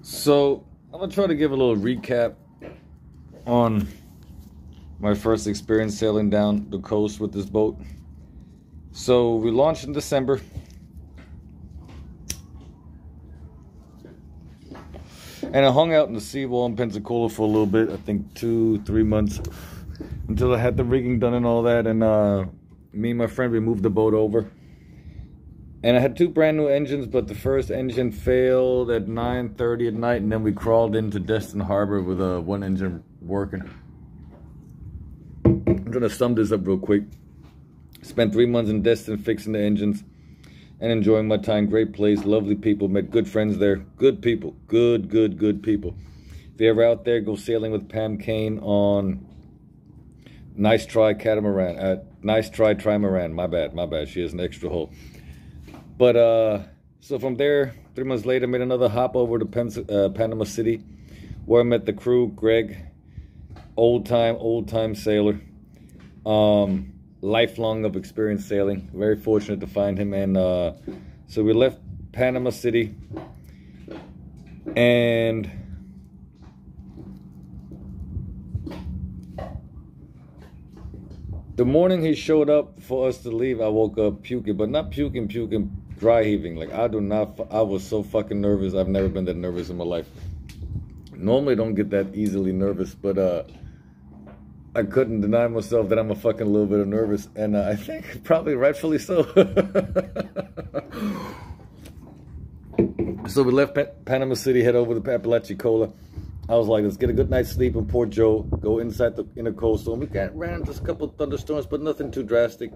So I'm gonna try to give a little recap on my first experience sailing down the coast with this boat. So we launched in December. And I hung out in the seawall in Pensacola for a little bit, I think 2-3 months, until I had the rigging done and all that. And me and my friend, we moved the boat over. And I had 2 brand new engines, but the first engine failed at 9:30 at night, and then we crawled into Destin Harbor with 1 engine working. I'm gonna sum this up real quick. Spent 3 months in Destin fixing the engines and enjoying my time. Great place, lovely people, met good friends there. Good people, good people. If you're ever out there, go sailing with Pam Kane on Nice Try Catamaran. Nice Try Trimaran, my bad. She has an extra hull. But, so from there, 3 months later, made another hop over to Panama City, where I met the crew, Greg, old time sailor, lifelong of experience sailing. Very fortunate to find him. And so we left Panama City, and the morning he showed up for us to leave, I woke up puking, but not puking, dry heaving. Like, I was so fucking nervous. I've never been that nervous in my life. Normally don't get that easily nervous, but I couldn't deny myself that I'm a fucking little bit of nervous, and I think probably rightfully so. So we left Panama City, head over to Apalachicola. I was like, let's get a good night's sleep in Port Joe, go inside the intercoastal. And we ran into a couple of thunderstorms, but nothing too drastic.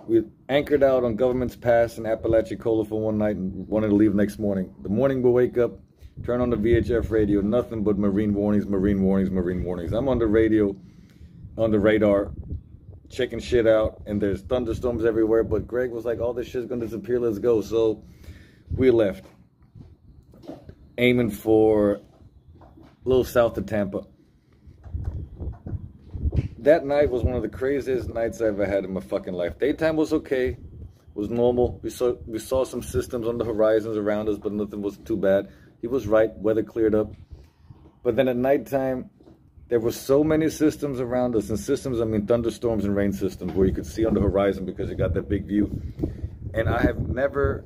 We anchored out on Government's Pass in Apalachicola for one night and wanted to leave next morning. The morning we wake up, turn on the VHF radio, nothing but marine warnings. I'm on the radio, on the radar, checking shit out, and there's thunderstorms everywhere, but Greg was like, all this shit's gonna disappear, let's go. So we left, aiming for a little south of Tampa. That night was one of the craziest nights I ever had in my fucking life. Daytime was okay, was normal. We saw some systems on the horizons around us, but nothing was too bad. He was right, weather cleared up. But then at nighttime, there were so many systems around us. And systems, I mean thunderstorms and rain systems, where you could see on the horizon because you got that big view. And I have never,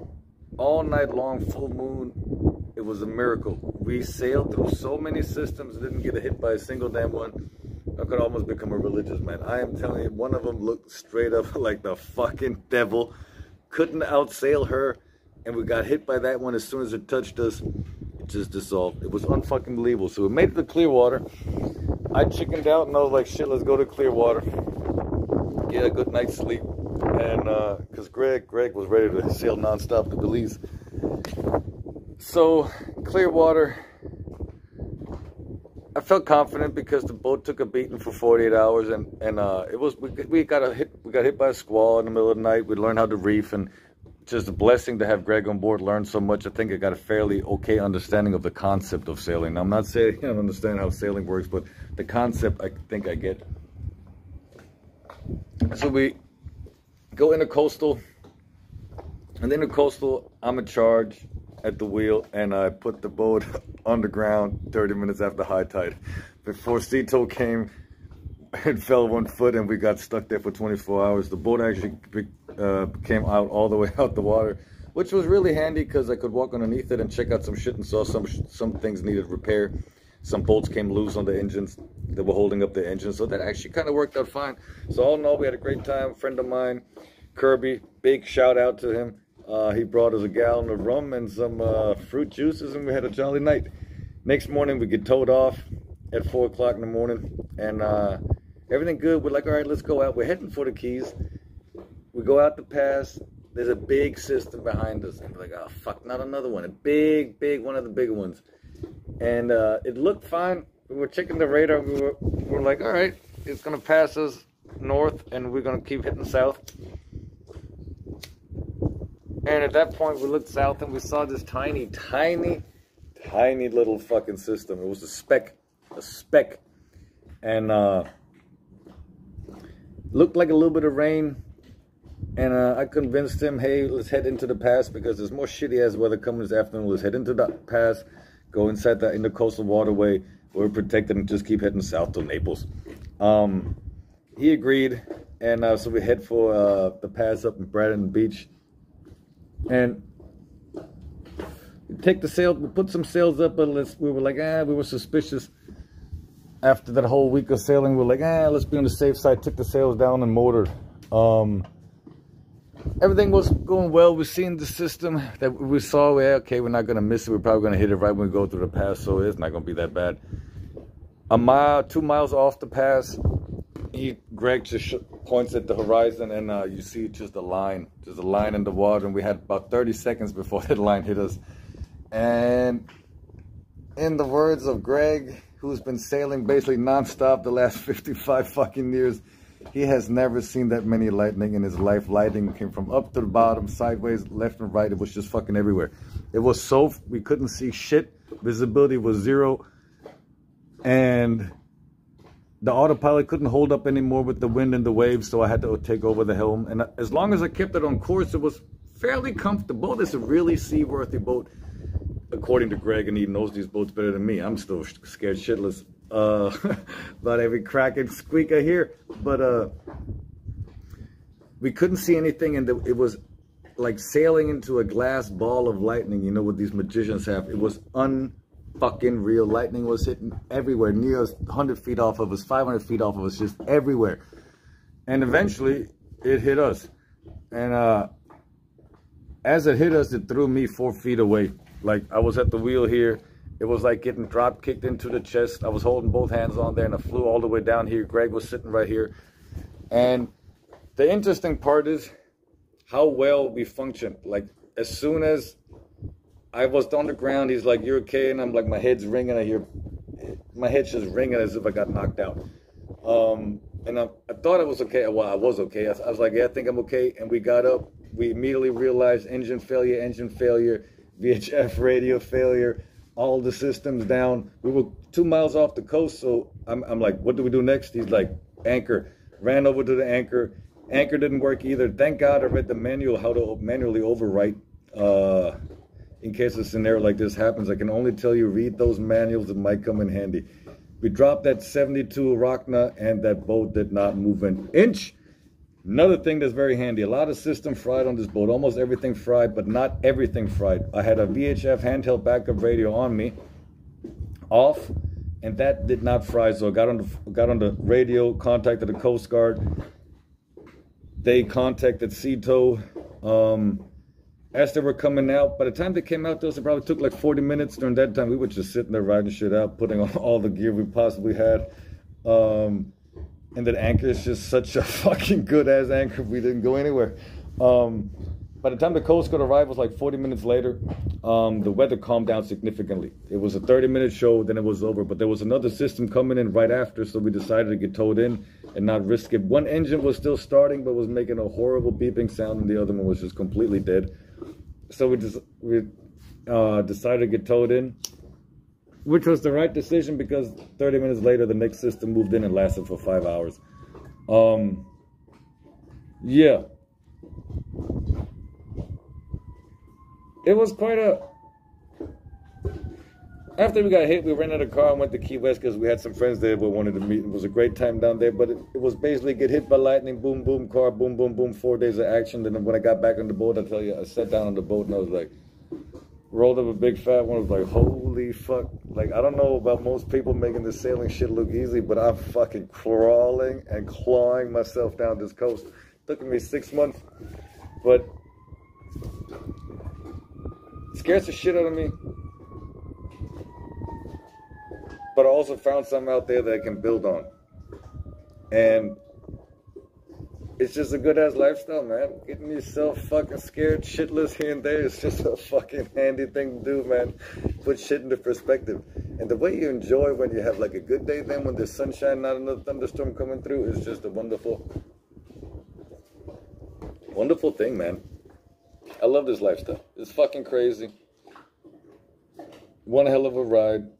all night long, full moon, it was a miracle. We sailed through so many systems, didn't get hit by a single damn one. I could almost become a religious man. I am telling you, one of them looked straight up like the fucking devil. Couldn't outsail her, and we got hit by that one as soon as it touched us. It just dissolved. It was unfucking believable. So we made it to Clearwater. I chickened out and I was like, shit, let's go to Clearwater. Get a good night's sleep. And because Greg was ready to sail nonstop to Belize. So Clearwater, I felt confident because the boat took a beating for 48 hours, and it was we got hit by a squall in the middle of the night. We learned how to reef, and just a blessing to have Greg on board. Learned so much. I think I got a fairly okay understanding of the concept of sailing. Now, I'm not saying I don't understand how sailing works, but the concept I think I get. So we go intercoastal, and then intercoastal, I'm in charge at the wheel, and I put the boat on the ground 30 minutes after high tide. Before sea tow came, it fell 1 foot, and we got stuck there for 24 hours. The boat actually came out all the way out the water, which was really handy because I could walk underneath it and check out some shit, and saw some things needed repair. Some bolts came loose on the engines that were holding up the engine, so that actually kind of worked out fine. So all in all, we had a great time. A friend of mine, Kirby, big shout out to him. He brought us a gallon of rum and some fruit juices, and we had a jolly night. Next morning, we get towed off at 4 o'clock in the morning, and everything good. We're like, all right, let's go out. We're heading for the Keys. We go out the pass. There's a big system behind us, and we're like, oh, fuck, not another one. A big one of the bigger ones. And it looked fine. We were checking the radar. We were like, all right, it's going to pass us north, and we're going to keep hitting south. And at that point, we looked south and we saw this tiny little fucking system. It was a speck. And looked like a little bit of rain. And I convinced him, hey, let's head into the pass because there's more shitty ass weather coming this afternoon. Let's head into the pass, go inside in the coastal waterway. We're protected and just keep heading south to Naples. He agreed, and so we head for the pass up in Brighton Beach. And we take the sail, we put some sails up, but we were like, we were suspicious. After that whole week of sailing, we were like, let's be on the safe side. Took the sails down and motored. Everything was going well. We've seen the system that we saw. Okay, we're not going to miss it. We're probably going to hit it right when we go through the pass, so it's not going to be that bad. A mile, 2 miles off the pass, Greg just points at the horizon, and you see just a line in the water, and we had about 30 seconds before that line hit us. And in the words of Greg, who's been sailing basically nonstop the last 55 fucking years, he has never seen that many lightning in his life. Lightning came from up to the bottom, sideways, left and right. It was just fucking everywhere. It was so, we couldn't see shit. Visibility was 0. And the autopilot couldn't hold up anymore with the wind and the waves, so I had to take over the helm. And as long as I kept it on course, it was fairly comfortable. It's a really seaworthy boat, according to Greg, and he knows these boats better than me. I'm still scared shitless about every crack and squeak I hear. But we couldn't see anything, and it was like sailing into a glass ball of lightning, you know, what these magicians have. It was unfucking real. Lightning was hitting everywhere, near us, 100 feet off of us, 500 feet off of us, just everywhere. And eventually, it hit us. And as it hit us, it threw me 4 feet away. Like, I was at the wheel here. It was like getting drop kicked into the chest. I was holding both hands on there, and I flew all the way down here. Greg was sitting right here. And the interesting part is how well we functioned. Like, as soon as I was on the ground, he's like, "You're okay?" And I'm like, my head's ringing. I hear my head's just ringing as if I got knocked out. And I thought I was okay. Well, I was okay. I was like, yeah, I think I'm okay. And we got up. We immediately realized engine failure, VHF radio failure, all the systems down. We were 2 miles off the coast, so I'm like, what do we do next? He's like, anchor. Ran over to the anchor. Anchor didn't work either. Thank God I read the manual, how to manually overwrite in case a scenario like this happens. I can only tell you, read those manuals. It might come in handy. We dropped that 72 Rockna, and that boat did not move an inch. Another thing that's very handy, a lot of system fried on this boat, almost everything fried, but not everything fried. I had a VHF handheld backup radio on me, off, and that did not fry. So I got on the radio, contacted the Coast Guard. They contacted CATAMARAN as they were coming out. By the time they came out to us, it probably took like 40 minutes. During that time, we were just sitting there riding shit out, putting on all the gear we possibly had. And that anchor is just such a fucking good-ass anchor. We didn't go anywhere. By the time the Coast Guard arrived, was like 40 minutes later. The weather calmed down significantly. It was a 30-minute show, then it was over. But there was another system coming in right after, so we decided to get towed in and not risk it. One engine was still starting, but was making a horrible beeping sound, and the other one was just completely dead. So we decided to get towed in, which was the right decision, because 30 minutes later, the next system moved in and lasted for 5 hours. Yeah. It was quite a... After we got hit, we rented a car and went to Key West because we had some friends there we wanted to meet. It was a great time down there, but it was basically get hit by lightning, boom, boom, car, boom, boom, boom, 4 days of action. Then when I got back on the boat, I tell you, I sat down on the boat and I was like, rolled up a big fat one. I was like, holy fuck. Like, I don't know about most people making this sailing shit look easy, but I'm fucking crawling and clawing myself down this coast. It took me 6 months, but it scares the shit out of me. But I also found something out there that I can build on. And it's just a good-ass lifestyle, man. Getting yourself fucking scared shitless here and there is just a fucking handy thing to do, man. Put shit into perspective. And the way you enjoy when you have like a good day, then when there's sunshine, not another thunderstorm coming through, is just a wonderful, wonderful thing, man. I love this lifestyle. It's fucking crazy. One hell of a ride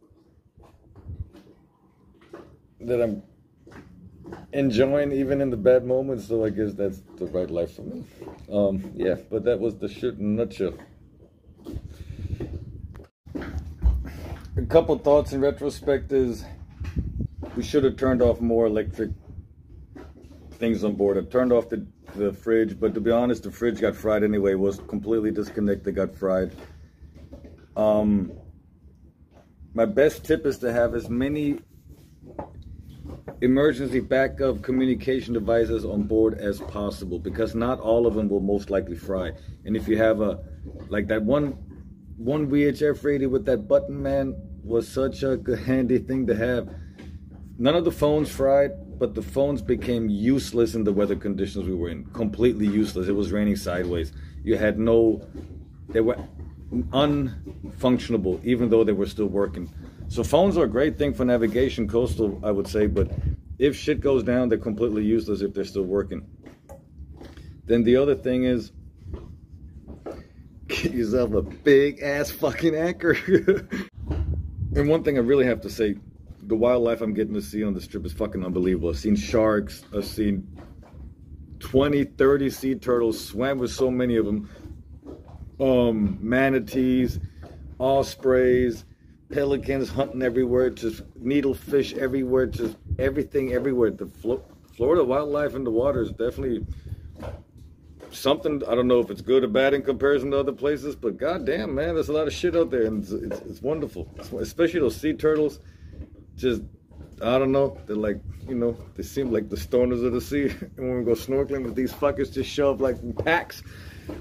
that I'm enjoying even in the bad moments, so I guess that's the right life for me. Yeah, but that was the shit in a nutshell. a couple thoughts in retrospect is we should have turned off more electric things on board. I turned off the fridge, but to be honest, the fridge got fried anyway. It was completely disconnected, got fried. My best tip is to have as many emergency backup communication devices on board as possible, because not all of them will most likely fry. And if you have like that one VHF radio with that button, man, was such a good, handy thing to have. None of the phones fried, but the phones became useless in the weather conditions we were in. Completely useless. It was raining sideways. You had they were unfunctionable, even though they were still working. So phones are a great thing for navigation, coastal, I would say, but if shit goes down, they're completely useless if they're still working. Then the other thing is, get yourself a big ass fucking anchor. And one thing I really have to say, the wildlife I'm getting to see on this trip is fucking unbelievable. I've seen sharks, I've seen 20, 30 sea turtles, swam with so many of them, manatees, ospreys, pelicans hunting everywhere, just needlefish everywhere, just everything everywhere. The Florida wildlife in the water is definitely something. I don't know if it's good or bad in comparison to other places, but goddamn, man, there's a lot of shit out there, and it's wonderful. Especially those sea turtles. Just, I don't know, they're like, you know, they seem like the stoners of the sea. And when we go snorkeling, with these fuckers just show up like in packs.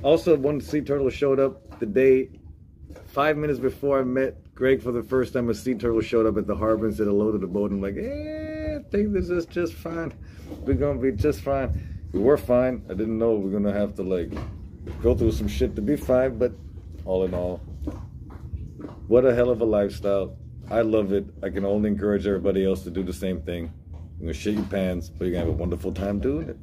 Also, one sea turtle showed up the day, 5 minutes before I met Greg for the first time. A sea turtle showed up at the harbor and said hello to the boat. I'm like, I think this is just fine. We're gonna be just fine. We were fine. I didn't know we were gonna have to like go through some shit to be fine, but all in all, what a hell of a lifestyle. I love it. I can only encourage everybody else to do the same thing. You're gonna shit your pants, but you're gonna have a wonderful time doing it.